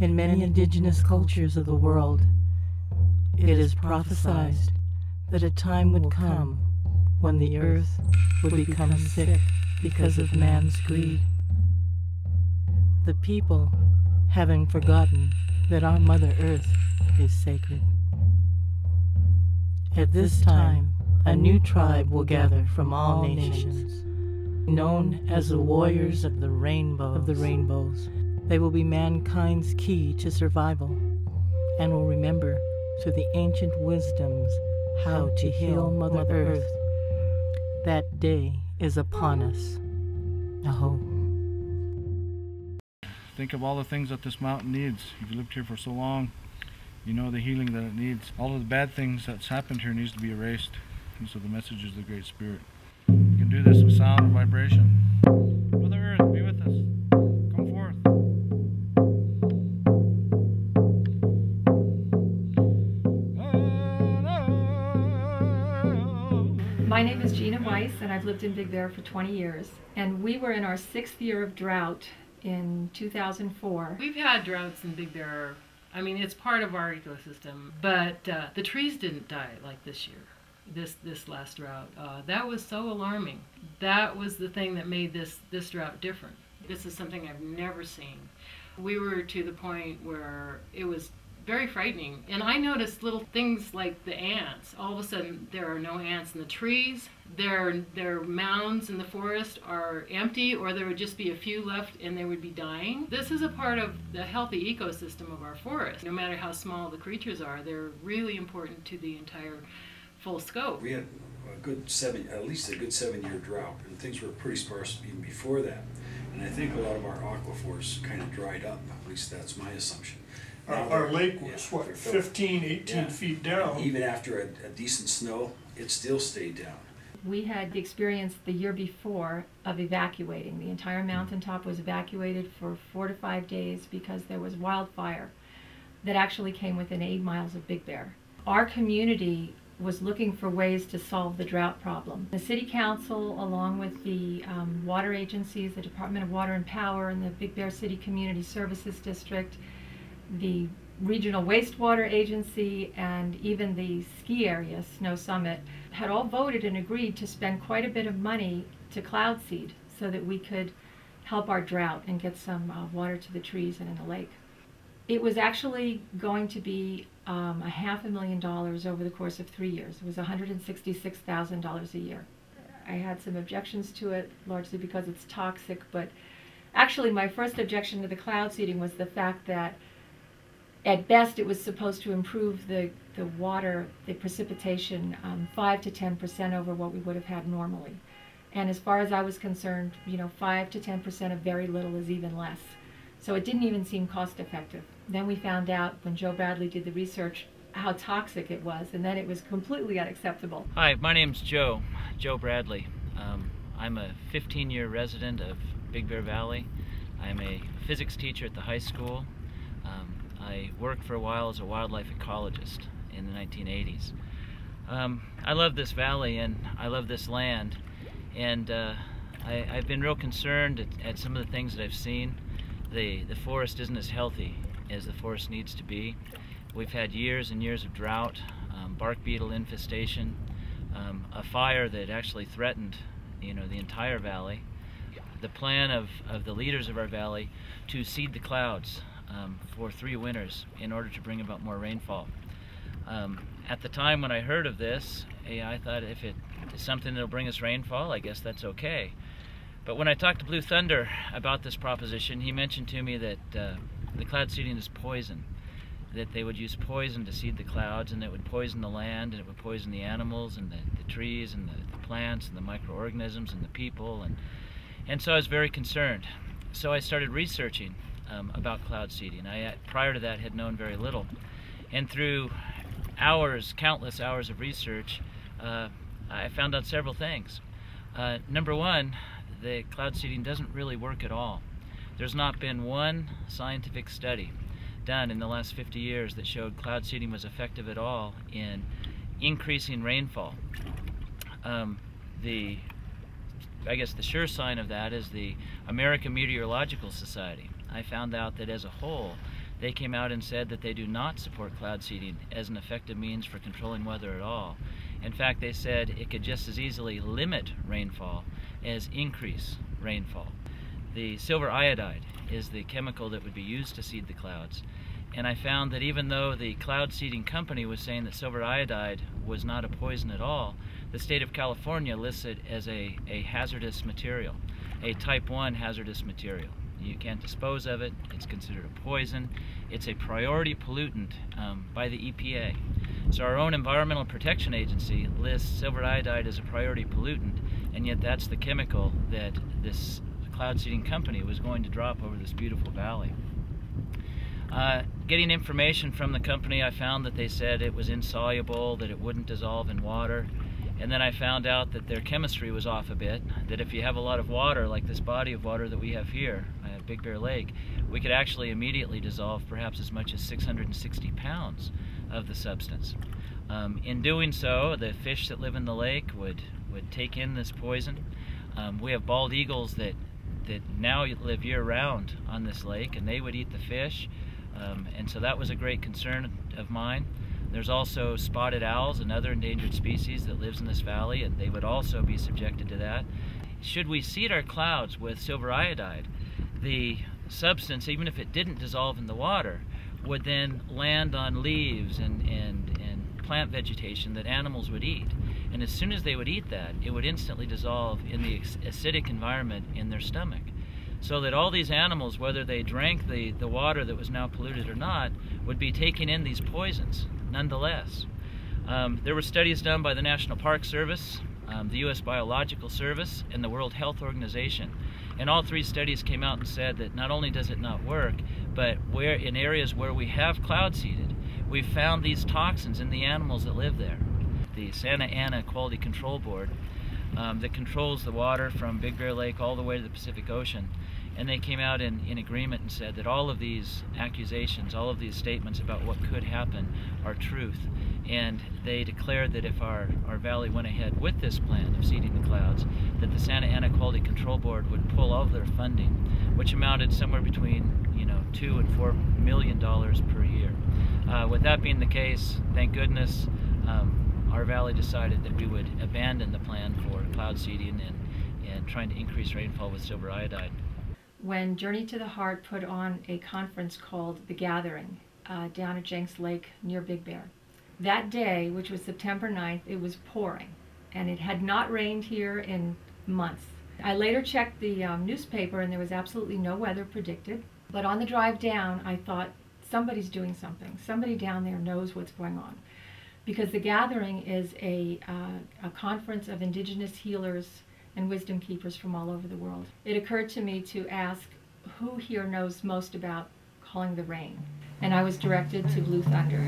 In many indigenous cultures of the world, it is prophesied that a time would come when the earth would become sick because of man's greed. The people, having forgotten that our Mother Earth is sacred. At this time, a new tribe will gather from all nations, known as the warriors of the rainbows. They will be mankind's key to survival and will remember through the ancient wisdoms how to heal Mother Earth. That day is upon us. Aho. Think of all the things that this mountain needs. You've lived here for so long, you know the healing that it needs. All of the bad things that's happened here needs to be erased. And so the message is the Great Spirit. You can do this with sound and vibration. Mother Earth, be with us. Come forth. My name is Gina Weiss, and I've lived in Big Bear for 20 years. And we were in our 6th year of drought in 2004. We've had droughts in Big Bear. I mean, it's part of our ecosystem, but the trees didn't die like this year, this last drought. That was so alarming. That was the thing that made this drought different. This is something I've never seen. We were to the point where it was very frightening. And I noticed little things like the ants. All of a sudden, there are no ants in the trees. Their mounds in the forest are empty, or there would just be a few left and they would be dying. This is a part of the healthy ecosystem of our forest. No matter how small the creatures are, they're really important to the entire full scope. We had at least a good 7-year drought, and things were pretty sparse even before that. And I think a lot of our aquifers kind of dried up. At least that's my assumption. Our lake was, what, 15, 18 feet down. And even after a decent snow, it still stayed down. We had the experience the year before of evacuating. The entire mountaintop was evacuated for 4 to 5 days because there was wildfire that actually came within 8 miles of Big Bear. Our community was looking for ways to solve the drought problem. The City Council, along with the water agencies, the Department of Water and Power and the Big Bear City Community Services District, the Regional Wastewater Agency, and even the ski area, Snow Summit, had all voted and agreed to spend quite a bit of money to cloud seed so that we could help our drought and get some water to the trees and in the lake. It was actually going to be $500,000 over the course of 3 years. It was $166,000 a year. I had some objections to it, largely because it's toxic, but actually my first objection to the cloud seeding was the fact that at best it was supposed to improve the water, the precipitation, 5 to 10% over what we would have had normally. And as far as I was concerned, 5 to 10% of very little is even less. So it didn't even seem cost effective. Then we found out when Joe Bradley did the research how toxic it was, and then it was completely unacceptable. Hi, my name's Joe Bradley. I'm a 15-year resident of Big Bear Valley. I'm a physics teacher at the high school. I worked for a while as a wildlife ecologist in the 1980s. I love this valley and I love this land, and I've been real concerned at some of the things that I've seen. The forest isn't as healthy as the forest needs to be. We've had years and years of drought, bark beetle infestation, a fire that actually threatened the entire valley. The plan of the leaders of our valley to seed the clouds for 3 winters in order to bring about more rainfall. At the time when I heard of this, I thought if it is something that'll bring us rainfall, I guess that's okay. But when I talked to Blue Thunder about this proposition, he mentioned to me that the cloud seeding is poison, that they would use poison to seed the clouds, and it would poison the land, and it would poison the animals and the trees and the plants and the microorganisms and the people, and so I was very concerned. So I started researching about cloud seeding. I, prior to that, had known very little, and through countless hours of research, I found out several things. Number one, the cloud seeding doesn't really work at all. There's not been one scientific study done in the last 50 years that showed cloud seeding was effective at all in increasing rainfall. I guess the sure sign of that is the American Meteorological Society. I found out that as a whole, They came out and said that they do not support cloud seeding as an effective means for controlling weather at all. In fact, they said it could just as easily limit rainfall as increase rainfall. The silver iodide is the chemical that would be used to seed the clouds. And I found that even though the cloud seeding company was saying that silver iodide was not a poison at all, the state of California lists it as a hazardous material, a type 1 hazardous material. You can't dispose of it. It's considered a poison. It's a priority pollutant by the EPA. So our own Environmental Protection Agency lists silver iodide as a priority pollutant, and yet that's the chemical that this cloud seeding company was going to drop over this beautiful valley. Getting information from the company, I found that they said it was insoluble, that it wouldn't dissolve in water. And then I found out that their chemistry was off a bit, that if you have a lot of water, like this body of water that we have here at Big Bear Lake, we could actually immediately dissolve perhaps as much as 660 pounds of the substance. In doing so, the fish that live in the lake would take in this poison. We have bald eagles that now live year-round on this lake, and they would eat the fish. And so that was a great concern of mine. There's also spotted owls, another endangered species that lives in this valley, and they would also be subjected to that. Should we seed our clouds with silver iodide, the substance, even if it didn't dissolve in the water, would then land on leaves and plant vegetation that animals would eat. And as soon as they would eat that, it would instantly dissolve in the acidic environment in their stomach. So that all these animals, whether they drank the water that was now polluted or not, would be taking in these poisons nonetheless. There were studies done by the National Park Service, the U.S. Biological Service, and the World Health Organization. And all three studies came out and said that not only does it not work, but where in areas where we have cloud seeded, we've found these toxins in the animals that live there. The Santa Ana Quality Control Board that controls the water from Big Bear Lake all the way to the Pacific Ocean, and they came out in agreement and said that all of these accusations, all of these statements about what could happen are truth. And they declared that if our valley went ahead with this plan of seeding the clouds, that the Santa Ana Quality Control Board would pull all of their funding, which amounted somewhere between $2 and $4 million per year. With that being the case, thank goodness, our valley decided that we would abandon the plan for cloud seeding and trying to increase rainfall with silver iodide. When Journey to the Heart put on a conference called The Gathering down at Jenks Lake near Big Bear, that day, which was September 9th, it was pouring, and it had not rained here in months. I later checked the newspaper, and there was absolutely no weather predicted. But on the drive down, I thought, somebody's doing something. Somebody down there knows what's going on. Because The Gathering is a conference of indigenous healers and wisdom keepers from all over the world. It occurred to me to ask who here knows most about calling the rain. And I was directed to Blue Thunder.